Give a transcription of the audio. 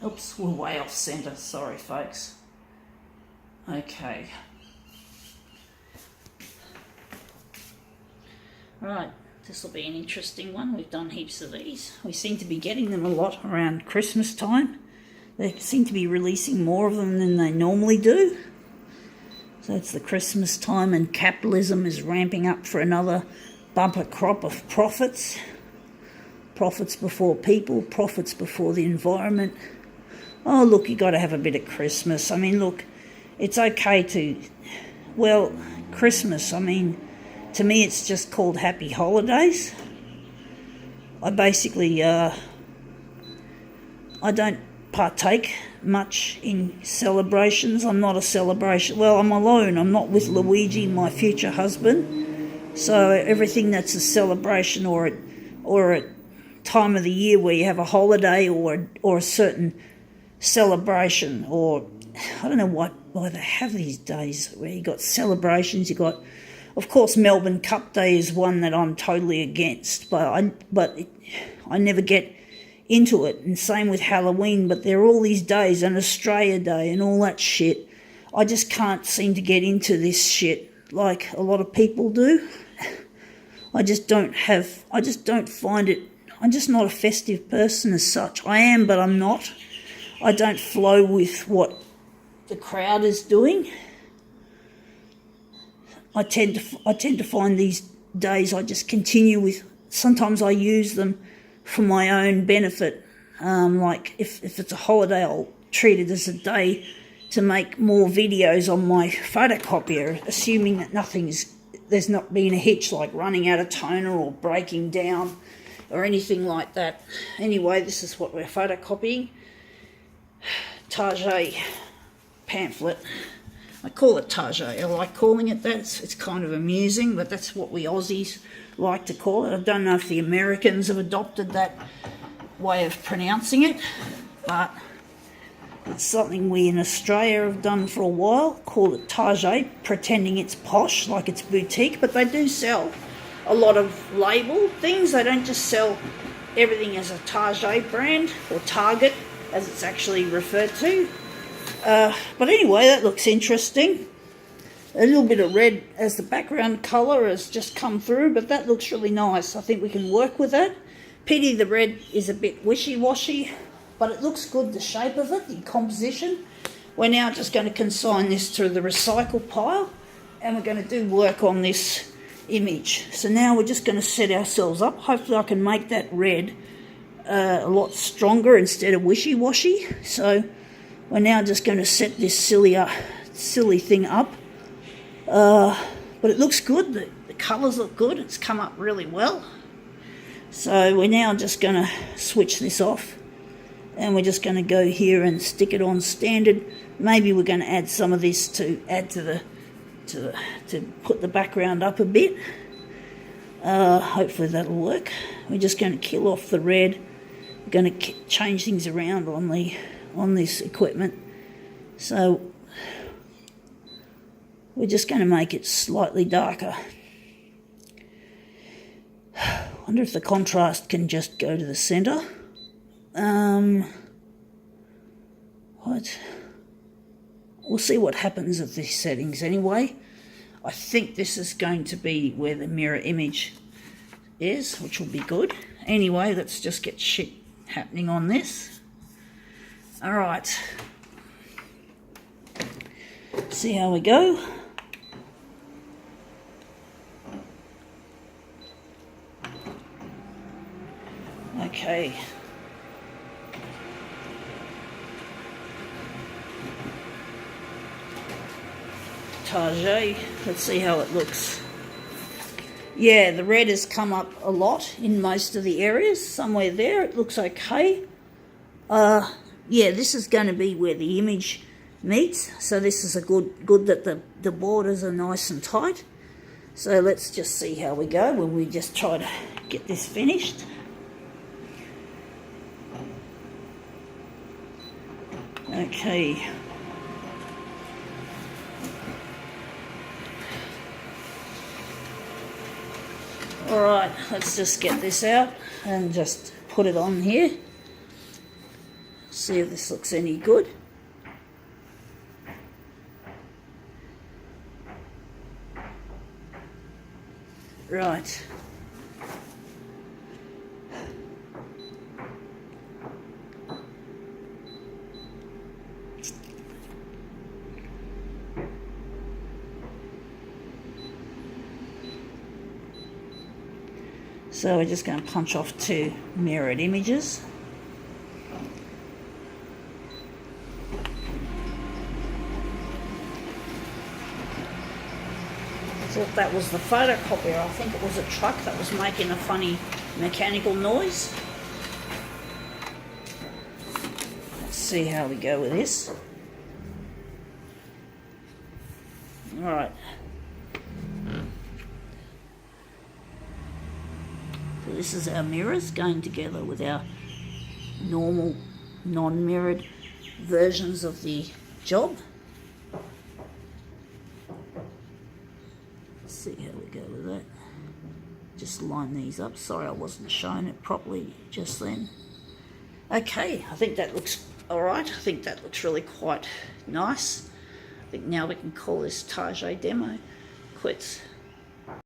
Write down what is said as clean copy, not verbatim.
Oops, we're way off centre. Sorry, folks. Okay. Right, this will be an interesting one. We've done heaps of these. We seem to be getting them a lot around Christmas time. They seem to be releasing more of them than they normally do. So it's the Christmas time and capitalism is ramping up for another bumper crop of profits. Profits before people, profits before the environment. Oh, look, you got to have a bit of Christmas. I mean, look, it's okay to, well, Christmas, I mean, to me it's just called Happy Holidays. I basically, I don't partake much in celebrations. I'm not a celebration. Well, I'm alone. I'm not with Luigi, my future husband. So everything that's a celebration or a time of the year where you have a holiday or a certain celebration, or I don't know why they have these days where you got celebrations. You got, of course, Melbourne Cup Day is one that I'm totally against, but I never get into it, and same with Halloween. But there are all these days, and Australia Day and all that shit. I just can't seem to get into this shit like a lot of people do. I just don't find it. I'm just not a festive person as such. I am, but I'm not. I don't flow with what the crowd is doing. I tend to find these days I just continue with. Sometimes I use them for my own benefit. Like if it's a holiday, I'll treat it as a day to make more videos on my photocopier, assuming that there's not been a hitch like running out of toner or breaking down or anything like that. Anyway, this is what we're photocopying. Taaaget pamphlet. I call it Taaaget. I like calling it that. It's kind of amusing, but that's what we Aussies like to call it. I don't know if the Americans have adopted that way of pronouncing it, but it's something we in Australia have done for a while, called it Taaaget, pretending it's posh, like it's boutique, but they do sell a lot of label things. They don't just sell everything as a Taaaget brand, or Taaaget as it's actually referred to. But anyway, that looks interesting. A little bit of red as the background colour has just come through, but that looks really nice. I think we can work with that. Pity the red is a bit wishy-washy, but it looks good, the shape of it, the composition. We're now just going to consign this to the recycle pile, and we're going to do work on this image. So now we're just going to set ourselves up. Hopefully I can make that red a lot stronger instead of wishy-washy. So we're now just going to set this silly thing up. But it looks good. The colours look good. It's come up really well. So we're now just going to switch this off, and we're just going to go here and stick it on standard. Maybe we're going to add some of this to add to put the background up a bit. Hopefully that'll work. We're just going to kill off the red. We're going to change things around on this equipment. So we're just going to make it slightly darker. Wonder if the contrast can just go to the centre. We'll see what happens at these settings anyway. I think this is going to be where the mirror image is, which will be good. Anyway, let's just get shit happening on this. All right. See how we go. Okay. Taaaget. Let's see how it looks. Yeah, the red has come up a lot in most of the areas. Somewhere there, it looks okay. Yeah, this is going to be where the image meets. So this is a good that the borders are nice and tight. So let's just see how we go when we just try to get this finished. Okay. Alright, let's just get this out and just put it on here. See if this looks any good. Right. So we're just going to punch off 2 mirrored images. I thought that was the photocopier. I think it was a truck that was making a funny mechanical noise. Let's see how we go with this. Alright. So this is our mirrors going together with our normal non-mirrored versions of the job. Let's see how we go with that. Just line these up. Sorry I wasn't showing it properly just then. Okay, I think that looks alright. I think that looks really quite nice. I think now we can call this Taaaget demo quits.